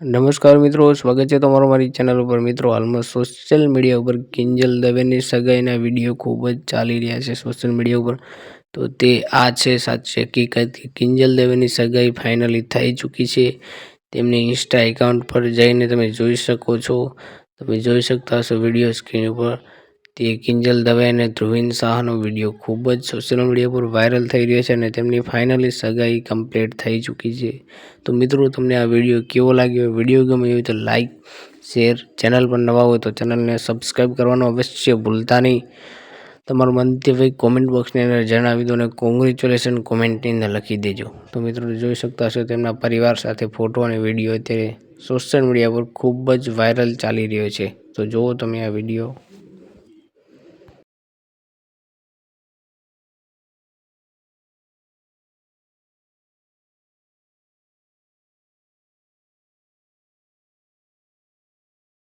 નમસ્કાર મિત્રો, સ્વાગત છે તમારું મારી ચેનલ ઉપર। મિત્રો, હાલમાં સોશિયલ મીડિયા ઉપર કિંજલ દવેની સગાઈના વિડીયો ખૂબ જ ચાલી રહ્યા છે સોશિયલ મીડિયા ઉપર। તો તે આ છે સાચી હકીકત, કિંજલ દવેની સગાઈ ફાઇનલી થઈ ચૂકી છે। તેમની ઇન્સ્ટા એકાઉન્ટ પર જઈને તમે જોઈ શકો છો। તમે જોઈ શકતા હશો વિડીયો સ્ક્રીન ઉપર। તે કિંજલ દવે અને ધ્રુવીન શાહનો વિડીયો ખૂબ જ સોશિયલ મીડિયા પર વાયરલ થઈ રહ્યો છે અને તેમની ફાઇનલી સગાઈ કમ્પ્લીટ થઈ ચૂકી છે। તો મિત્રો, તમને આ વિડીયો કેવો લાગ્યો? વિડીયો ગમે હોય તો લાઇક, શેર, ચેનલ પર નવા હોય તો ચેનલને સબસ્ક્રાઈબ કરવાનું અવશ્ય ભૂલતા નહીં। તમારું મંતવ્ય કોમેન્ટ બોક્સની અંદર જણાવી દો અને કોંગ્રેચ્યુલેશન કોમેન્ટની અંદર લખી દેજો। તો મિત્રો, જોઈ શકતા હશો તેમના પરિવાર સાથે ફોટો અને વિડીયો અત્યારે સોશિયલ મીડિયા પર ખૂબ જ વાયરલ ચાલી રહ્યો છે। તો જુઓ તમે આ વિડીયો।